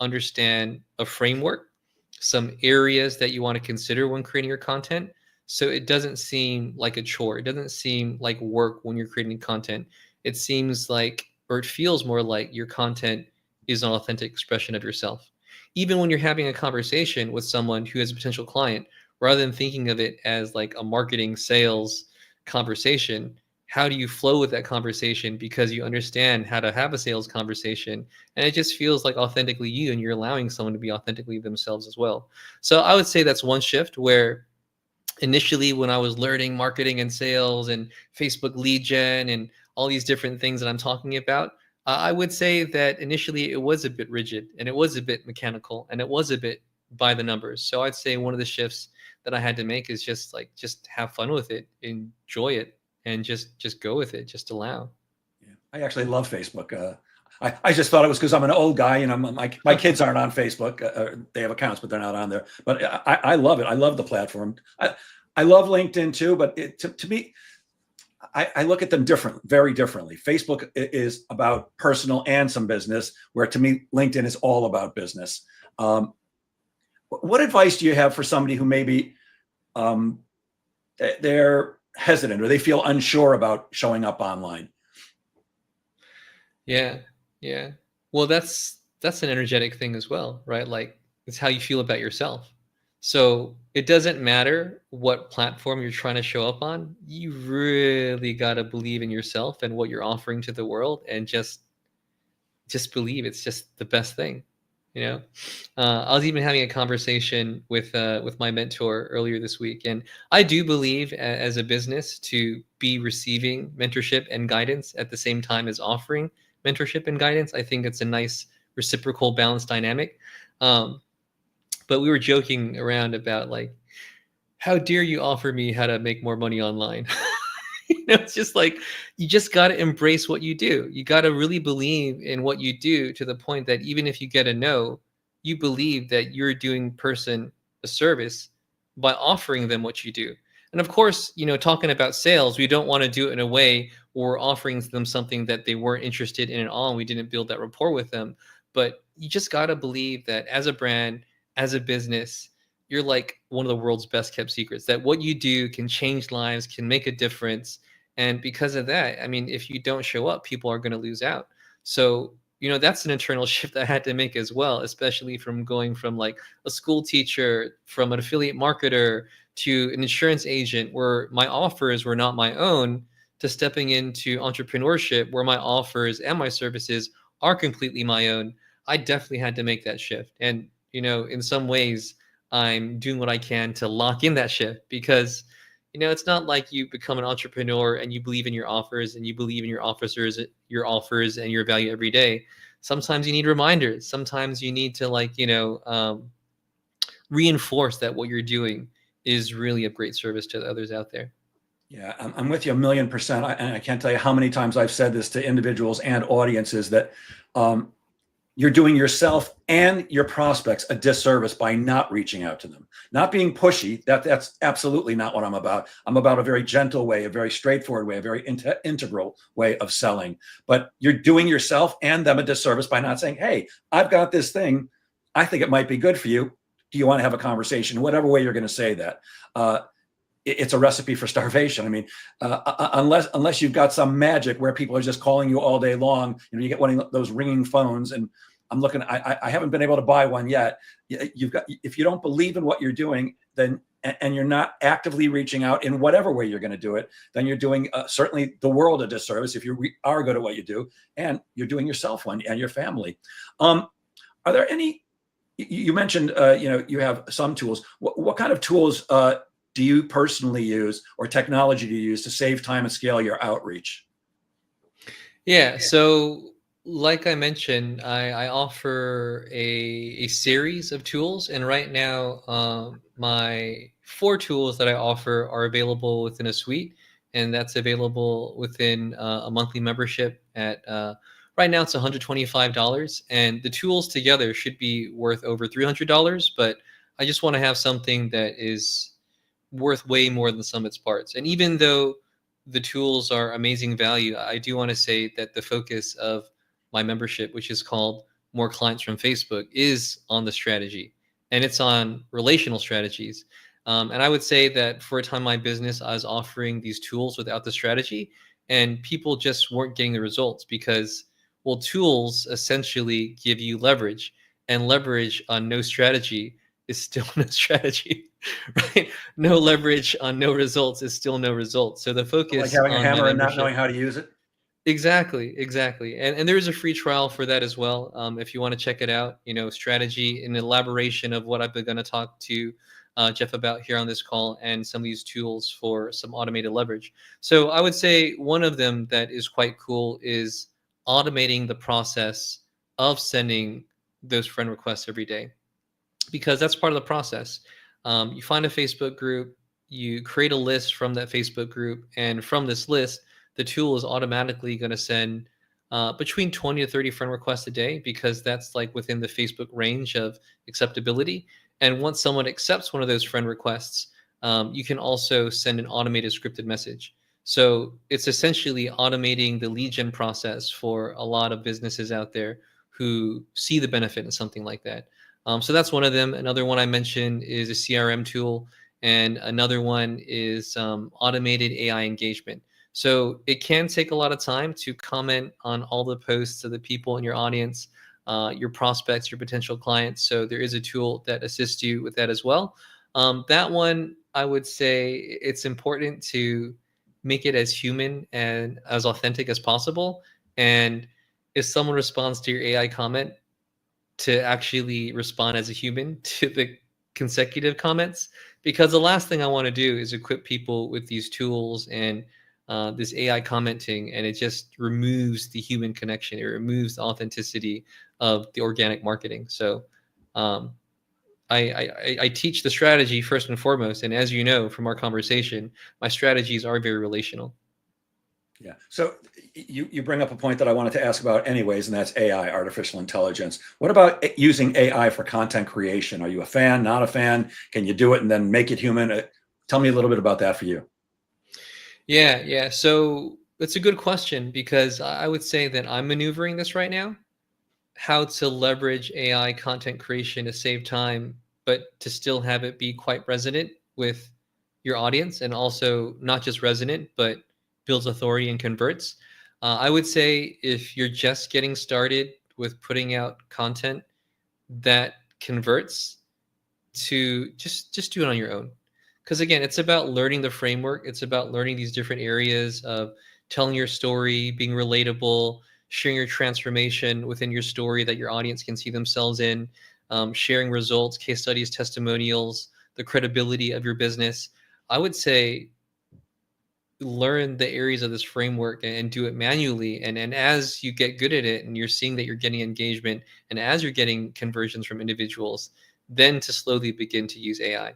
understand a framework, some areas that you want to consider when creating your content. So it doesn't seem like a chore. It doesn't seem like work when you're creating content. It seems like, or it feels more like your content is an authentic expression of yourself. Even when you're having a conversation with someone who has a potential client, rather than thinking of it as like a marketing sales conversation, how do you flow with that conversation because you understand how to have a sales conversation? And it just feels like authentically you, and you're allowing someone to be authentically themselves as well. So I would say that's one shift where initially when I was learning marketing and sales and Facebook lead gen and all these different things that I'm talking about, I would say that initially it was a bit rigid and it was a bit mechanical and it was a bit by the numbers. So I'd say one of the shifts that I had to make is just have fun with it, enjoy it, and just go with it, just allow. Yeah. I actually love Facebook. I just thought it was because I'm an old guy and my kids aren't on Facebook. They have accounts, but they're not on there. But I love it. I love the platform. I love LinkedIn too, but to me, I look at them very differently. Facebook is about personal and some business, where to me, LinkedIn is all about business. What advice do you have for somebody who maybe they're hesitant or they feel unsure about showing up online. Yeah. Yeah. Well, that's an energetic thing as well, right? Like it's how you feel about yourself. So it doesn't matter what platform you're trying to show up on. You really got to believe in yourself and what you're offering to the world, and just believe it's just the best thing. You know, I was even having a conversation with my mentor earlier this week, and I do believe as a business to be receiving mentorship and guidance at the same time as offering mentorship and guidance. I think it's a nice reciprocal balance dynamic. Um, but we were joking around about like, how dare you offer me how to make more money online? It's just like you just got to embrace what you do. You got to really believe in what you do to the point that even if you get a no, you believe that you're doing person a service by offering them what you do. And of course, talking about sales, we don't want to do it in a way where we're offering them something that they weren't interested in at all, and we didn't build that rapport with them. But you just got to believe that as a brand, as a business, you're like one of the world's best kept secrets, that what you do can change lives, can make a difference. And because of that, I mean, if you don't show up, people are going to lose out. So, that's an internal shift I had to make as well, especially from going from like a school teacher, from an affiliate marketer to an insurance agent where my offers were not my own, to stepping into entrepreneurship where my offers and my services are completely my own. I definitely had to make that shift. And, in some ways, I'm doing what I can to lock in that shift, because it's not like you become an entrepreneur and you believe in your offers and you believe in your offers and your value every day. Sometimes you need reminders. Sometimes you need to reinforce that what you're doing is really of great service to the others out there. Yeah, I'm with you 1,000,000%. And I can't tell you how many times I've said this to individuals and audiences that um, you're doing yourself and your prospects a disservice by not reaching out to them, not being pushy. That's absolutely not what I'm about. I'm about a very gentle way, a very straightforward way, a very integral way of selling. But you're doing yourself and them a disservice by not saying, "Hey, I've got this thing. I think it might be good for you. Do you want to have a conversation?" Whatever way you're going to say that. It's a recipe for starvation. I mean, unless you've got some magic where people are just calling you all day long, you get one of those ringing phones, and I'm looking. I haven't been able to buy one yet. If you don't believe in what you're doing, then and you're not actively reaching out in whatever way you're going to do it, then you're doing certainly the world a disservice if you are good at what you do, and you're doing yourself one and your family. Are there any? You mentioned you have some tools. What kind of tools do you personally use, or technology do you use to save time and scale your outreach? Yeah. So, like I mentioned, I offer a series of tools, and right now, my 4 tools that I offer are available within a suite, and that's available within a monthly membership at. Right now, it's $125, and the tools together should be worth over $300. But I just want to have something that is worth way more than the sum of its parts. And even though the tools are amazing value, I do want to say that the focus of my membership, which is called More Clients from Facebook, is on the strategy, and it's on relational strategies. And I would say that for a time in my business, I was offering these tools without the strategy, and people just weren't getting the results because, well, tools essentially give you leverage, and leverage on no strategy is still no strategy, right? No leverage on no results is still no results. So the Like focus having a on my hammer and not membership. knowing how to use it? Exactly. And there is a free trial for that as well. If you want to check it out, strategy, an elaboration of what I've been going to talk to Jeff about here on this call, and some of these tools for some automated leverage. So I would say one of them that is quite cool is automating the process of sending those friend requests every day, because that's part of the process. You find a Facebook group, you create a list from that Facebook group, and from this list, the tool is automatically going to send between 20 to 30 friend requests a day, because that's like within the Facebook range of acceptability. And once someone accepts one of those friend requests, you can also send an automated scripted message. So it's essentially automating the lead gen process for a lot of businesses out there who see the benefit in something like that. So that's one of them. Another one I mentioned is a CRM tool, and another one is automated AI engagement. So it can take a lot of time to comment on all the posts of the people in your audience, your prospects, your potential clients. So there is a tool that assists you with that as well. That one, I would say it's important to make it as human and as authentic as possible. And if someone responds to your AI comment, to actually respond as a human to the consecutive comments, because the last thing I want to do is equip people with these tools and this AI commenting, and it just removes the human connection. It removes the authenticity of the organic marketing. So um, I teach the strategy first and foremost, and as you know from our conversation, my strategies are very relational. Yeah. So you bring up a point that I wanted to ask about anyways, and that's AI, artificial intelligence. What about using AI for content creation? Are you a fan, not a fan? Can you do it and then make it human? Tell me a little bit about that for you. Yeah. So it's a good question because I would say that I'm maneuvering this right now, how to leverage AI content creation to save time, but to still have it be quite resonant with your audience, and also not just resonant, but builds authority and converts. I would say if you're just getting started with putting out content that converts, to just do it on your own, because again, it's about learning the framework. It's about learning these different areas of telling your story, being relatable, sharing your transformation within your story that your audience can see themselves in, sharing results, case studies, testimonials, the credibility of your business. I would say learn the areas of this framework and do it manually, and as you get good at it and you're seeing that you're getting engagement, and as you're getting conversions from individuals, then to slowly begin to use AI.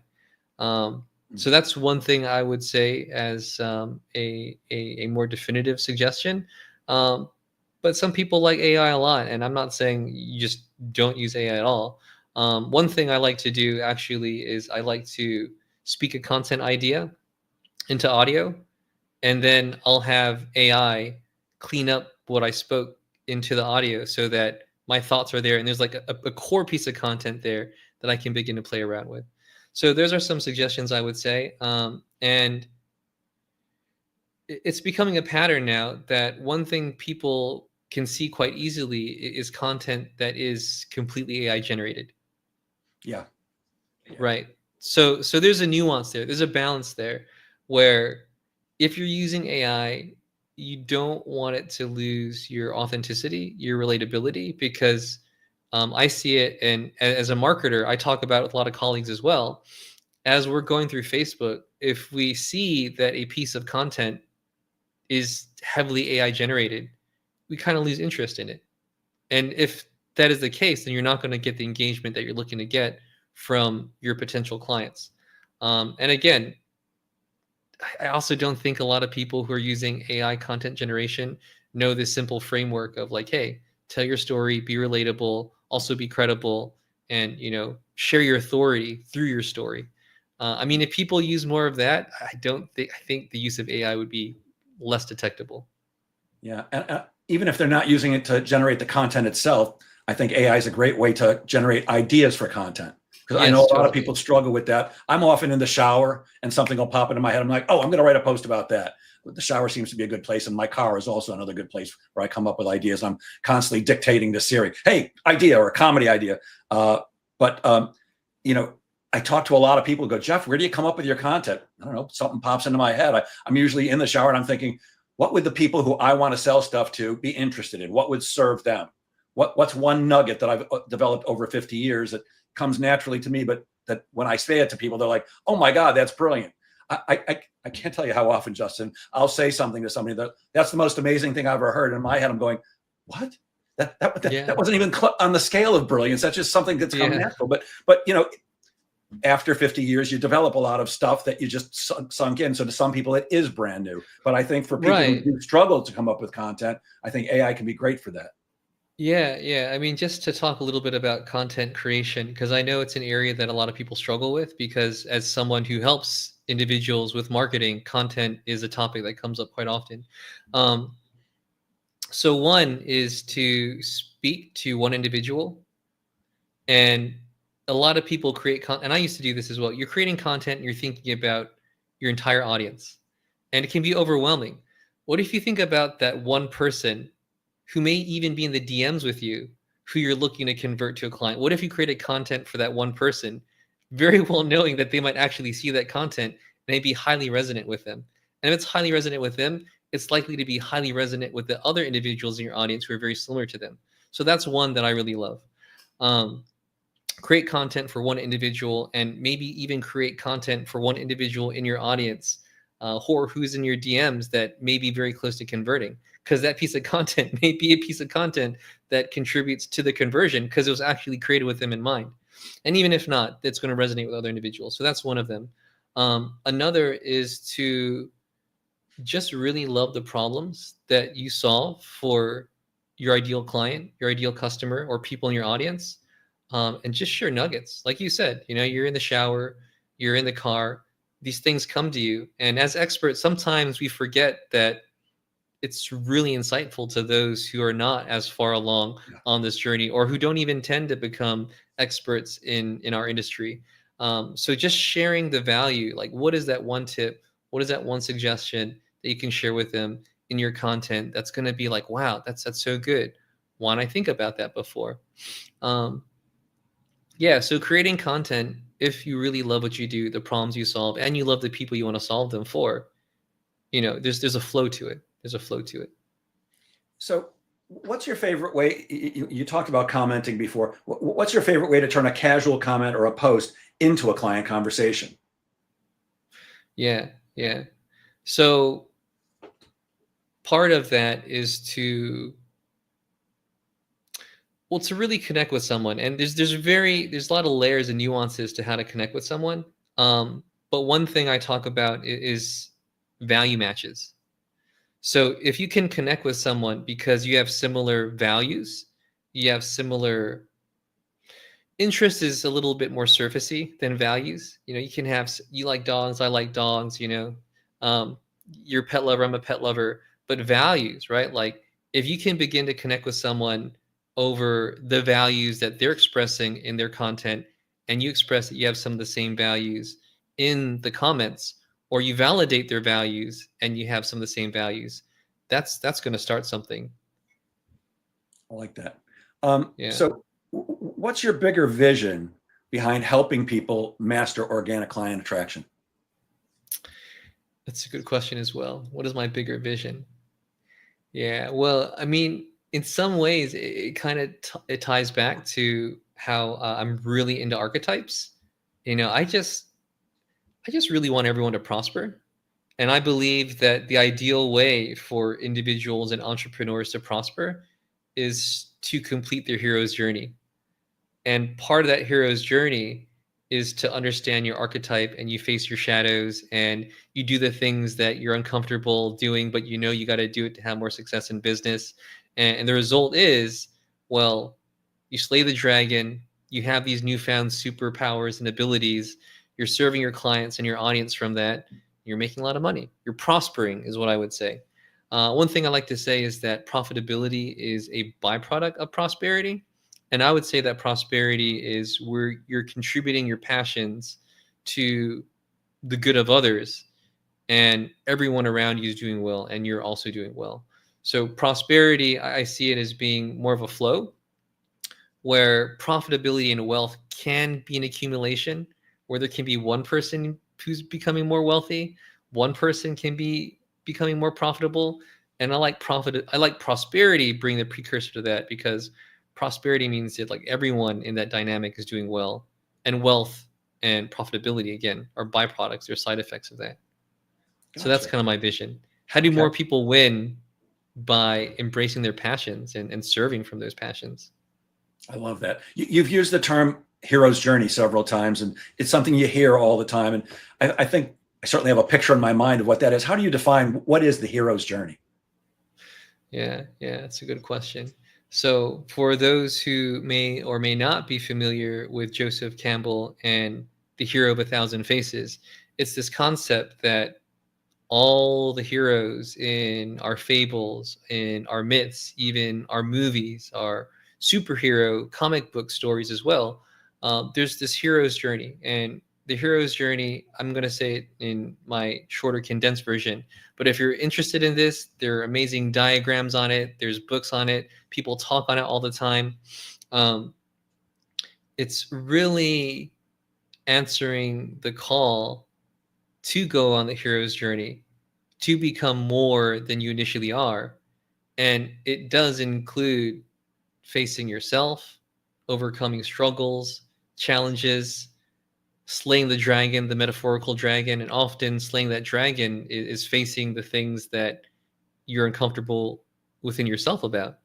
So that's one thing I would say as a more definitive suggestion. Um, but some people like AI a lot, and I'm not saying you just don't use AI at all. One thing I like to do actually is I like to speak a content idea into audio, and then I'll have AI clean up what I spoke into the audio so that my thoughts are there, and there's like a core piece of content there that I can begin to play around with. So those are some suggestions I would say, and it's becoming a pattern now that one thing people can see quite easily is content that is completely AI generated. Yeah. Yeah. Right. So there's a nuance there. There's a balance there where if you're using AI, you don't want it to lose your authenticity, your relatability, because I see it, and as a marketer, I talk about it with a lot of colleagues as well. As we're going through Facebook, if we see that a piece of content is heavily AI generated, we kind of lose interest in it. And if that is the case, then you're not going to get the engagement that you're looking to get from your potential clients. And again, I also don't think a lot of people who are using AI content generation know this simple framework of like, hey, tell your story, be relatable, also be credible, and share your authority through your story. I mean, if people use more of that, I think the use of AI would be less detectable. Yeah. And even if they're not using it to generate the content itself, I think AI is a great way to generate ideas for content. Because I know Yes, a lot of totally. people struggle with that. I'm often in the shower and something will pop into my head. I'm like, oh, I'm going to write a post about that. The shower seems to be a good place. And my car is also another good place where I come up with ideas. I'm constantly dictating to Siri, hey, idea or a comedy idea. But I talk to a lot of people who go, Jeff, where do you come up with your content? I don't know. Something pops into my head. I'm usually in the shower and I'm thinking, what would the people who I want to sell stuff to be interested in? What would serve them? What's one nugget that I've developed over 50 years that comes naturally to me, but that when I say it to people, they're like, "Oh my God, that's brilliant." I can't tell you how often, Justin, I'll say something to somebody that's the most amazing thing I've ever heard. In my head, I'm going, "What? That Yeah. wasn't even on the scale of brilliance. That's just something that's come Yeah. natural." But after 50 years, you develop a lot of stuff that you just sunk in. So to some people, it is brand new. But I think for people who Right. do struggle to come up with content, I think AI can be great for that. Yeah. I mean, just to talk a little bit about content creation, because I know it's an area that a lot of people struggle with, because as someone who helps individuals with marketing, content is a topic that comes up quite often. Um, so one is to speak to one individual and a lot of people create content, and I used to do this as well. You're creating content and you're thinking about your entire audience, and it can be overwhelming. What if you think about that one person who may even be in the DMs with you, who you're looking to convert to a client? What if you created content for that one person, very well knowing that they might actually see that content and it'd be highly resonant with them? And if it's highly resonant with them, it's likely to be highly resonant with the other individuals in your audience who are very similar to them. So that's one that I really love. Um, Create content for one individual, and maybe even create content for one individual in your audience, or who's in your DMs that may be very close to converting, because that piece of content may be a piece of content that contributes to the conversion because it was actually created with them in mind. And even if not, that's going to resonate with other individuals. So that's one of them. Another is to just really love the problems that you solve for your ideal client, your ideal customer, or people in your audience, and just share nuggets. Like you said, you're in the shower, you're in the car, these things come to you. And as experts, sometimes we forget that it's really insightful to those who are not as far along Yeah. on this journey, or who don't even tend to become experts in our industry. So just sharing the value, like what is that one tip? What is that one suggestion that you can share with them in your content that's going to be like, wow, that's so good. Why didn't I think about that before? Yeah, so creating content, if you really love what you do, the problems you solve, and you love the people you want to solve them for, there's a flow to it. There's a flow to it. So, what's your favorite way? You talked about commenting before. What's your favorite way to turn a casual comment or a post into a client conversation? Yeah, yeah. So part of that is to really connect with someone, and there's a lot of layers and nuances to how to connect with someone. But one thing I talk about is value matches. So if you can connect with someone because you have similar values, you have similar interest, is a little bit more surfacey than values. You can have, you like dogs, I like dogs, um, you're a pet lover, I'm a pet lover, but values, right? Like if you can begin to connect with someone over the values that they're expressing in their content, and you express that you have some of the same values in the comments, or you validate their values and you have some of the same values, that's going to start something. I like that. Yeah. So, what's your bigger vision behind helping people master organic client attraction? That's a good question as well. What is my bigger vision? Yeah, well, I mean, in some ways, it kind of it ties back to how I'm really into archetypes. I just really want everyone to prosper, and I believe that the ideal way for individuals and entrepreneurs to prosper is to complete their hero's journey. And part of that hero's journey is to understand your archetype, and you face your shadows, and you do the things that you're uncomfortable doing, but you got to do it to have more success in business. And the result is, well, you slay the dragon, you have these newfound superpowers and abilities, you're serving your clients and your audience from that, you're making a lot of money, you're prospering, is what I would say. One thing I like to say is that profitability is a byproduct of prosperity. And I would say that prosperity is where you're contributing your passions to the good of others, and everyone around you is doing well, and you're also doing well. So prosperity, I see it as being more of a flow, where profitability and wealth can be an accumulation, where there can be one person who's becoming more wealthy, one person can be becoming more profitable. And I like prosperity bring the precursor to that, because prosperity means that like everyone in that dynamic is doing well, and wealth and profitability again are byproducts, they're side effects of that. So that's Gotcha. kind of my vision. How do Okay. more people win? By embracing their passions and serving from those passions. I love that. You've used the term hero's journey several times, and it's something you hear all the time. And I think I certainly have a picture in my mind of what that is. How do you define what is the hero's journey? Yeah, that's a good question. So, for those who may or may not be familiar with Joseph Campbell and the Hero of a Thousand Faces, it's this concept that all the heroes in our fables, in our myths, even our movies, our superhero comic book stories as well, There's this hero's journey, and the hero's journey, I'm going to say it in my shorter condensed version, but if you're interested in this, there are amazing diagrams on it. There's books on it. People talk on it all the time. Um, it's really answering the call to go on the hero's journey, to become more than you initially are. And it does include facing yourself, overcoming struggles, challenges, slaying the dragon, the metaphorical dragon. And often slaying that dragon is facing the things that you're uncomfortable within yourself about.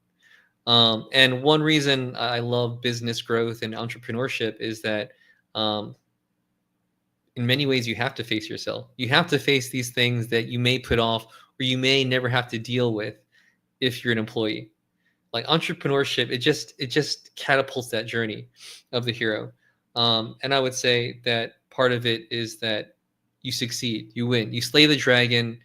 And one reason I love business growth and entrepreneurship is that in many ways you have to face yourself. You have to face these things that you may put off or you may never have to deal with if you're an employee. Like entrepreneurship, it just catapults that journey of the hero. And I would say that part of it is that you succeed, you win, you slay the dragon,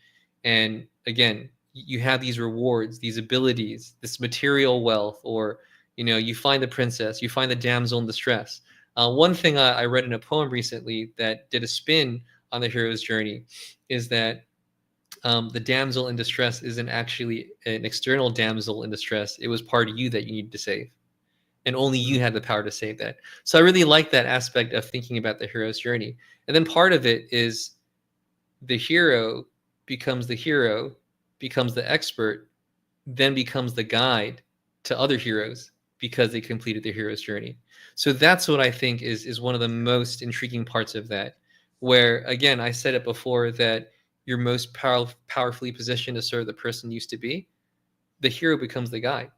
and again, you have these rewards, these abilities, this material wealth, or you find the princess, you find the damsel in distress. One thing I read in a poem recently that did a spin on the hero's journey is that the damsel in distress isn't actually an external damsel in distress. It was part of you that you needed to save. And only you had the power to save that. So I really like that aspect of thinking about the hero's journey. And then part of it is the hero, becomes the expert, then becomes the guide to other heroes because they completed their hero's journey. So that's what I think is one of the most intriguing parts of that, where, again, I said it before, that you're most powerfully positioned to serve the person you used to be. The hero becomes the guide,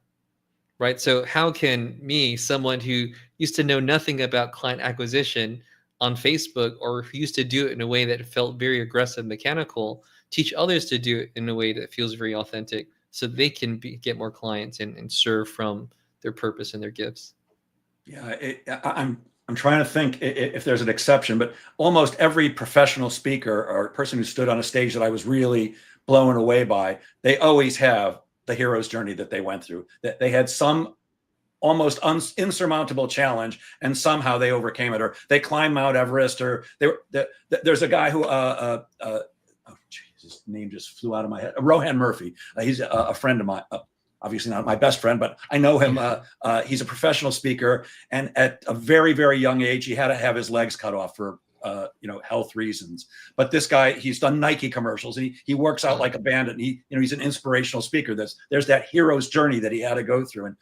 right? So how can me, someone who used to know nothing about client acquisition on Facebook, or who used to do it in a way that felt very aggressive, mechanical, teach others to do it in a way that feels very authentic so they can get more clients and serve from their purpose and their gifts? Yeah, I'm trying to think if there's an exception, but almost every professional speaker or person who stood on a stage that I was really blown away by, they always have the hero's journey that they went through. That they had some almost insurmountable challenge, and somehow they overcame it, or they climbed Mount Everest, or there's a guy who oh geez, his name just flew out of my head. Rohan Murphy. He's a friend of mine. Obviously not my best friend, but I know him. He's a professional speaker, and at a very, very young age, he had to have his legs cut off for health reasons. But this guy, he's done Nike commercials, and he works out like a bandit. And he's an inspirational speaker. There's that hero's journey that he had to go through, and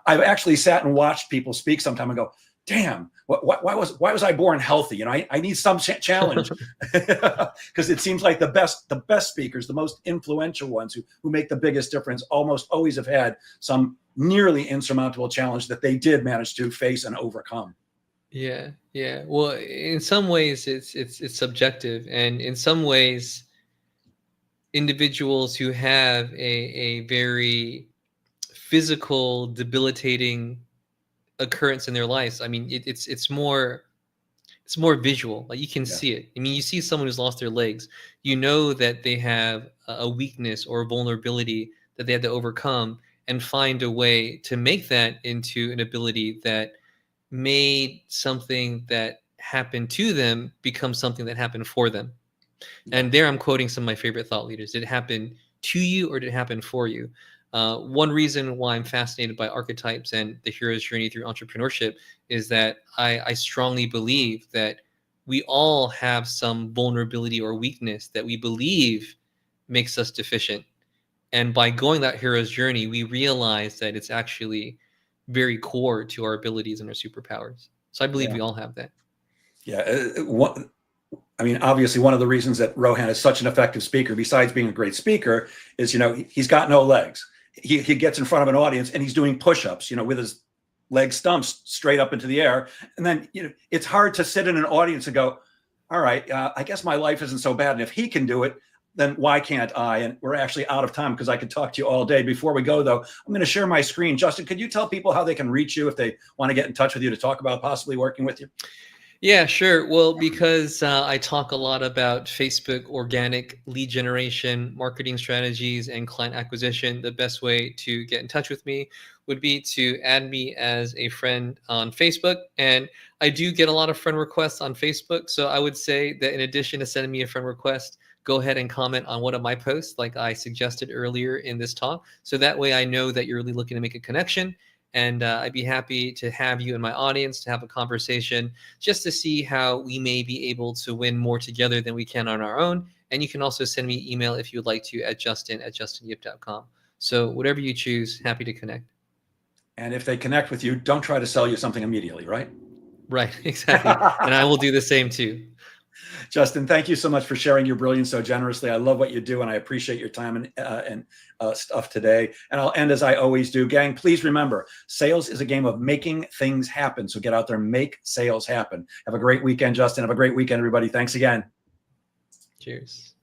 I've actually sat and watched people speak sometime and go, damn, why was I born healthy? I need some challenge, because it seems like the best speakers, the most influential ones who make the biggest difference, almost always have had some nearly insurmountable challenge that they did manage to face and overcome. Yeah. Well, in some ways it's subjective, and in some ways individuals who have a very physical, debilitating occurrence in their lives, I mean, it's more visual. Like, you can see it. I mean, you see someone who's lost their legs, that they have a weakness or a vulnerability that they had to overcome, and find a way to make that into an ability that made something that happened to them become something that happened for them. And there I'm quoting some of my favorite thought leaders. Did it happen to you, or did it happen for you? One reason why I'm fascinated by archetypes and the hero's journey through entrepreneurship is that I strongly believe that we all have some vulnerability or weakness that we believe makes us deficient. And by going that hero's journey, we realize that it's actually very core to our abilities and our superpowers. So I believe we all have that. Yeah. Obviously, one of the reasons that Rohan is such an effective speaker, besides being a great speaker, is, he's got no legs. He gets in front of an audience and he's doing push-ups, with his leg stumps straight up into the air. And then, it's hard to sit in an audience and go, all right, I guess my life isn't so bad. And if he can do it, then why can't I? And we're actually out of time because I could talk to you all day. Before we go, though, I'm going to share my screen. Justin, could you tell people how they can reach you if they want to get in touch with you to talk about possibly working with you? Yeah, sure. Well, because I talk a lot about Facebook organic lead generation, marketing strategies, and client acquisition, the best way to get in touch with me would be to add me as a friend on Facebook. And I do get a lot of friend requests on Facebook. So I would say that in addition to sending me a friend request, go ahead and comment on one of my posts, like I suggested earlier in this talk. So that way I know that you're really looking to make a connection. And I'd be happy to have you in my audience to have a conversation just to see how we may be able to win more together than we can on our own. And you can also send me email if you would like to at justinyip.com. So whatever you choose, happy to connect. And if they connect with you, don't try to sell you something immediately, right? Right, exactly. And I will do the same too. Justin, thank you so much for sharing your brilliance so generously. I love what you do, and I appreciate your time and stuff today. And I'll end as I always do. Gang, please remember, sales is a game of making things happen. So get out there and make sales happen. Have a great weekend, Justin. Have a great weekend, everybody. Thanks again. Cheers.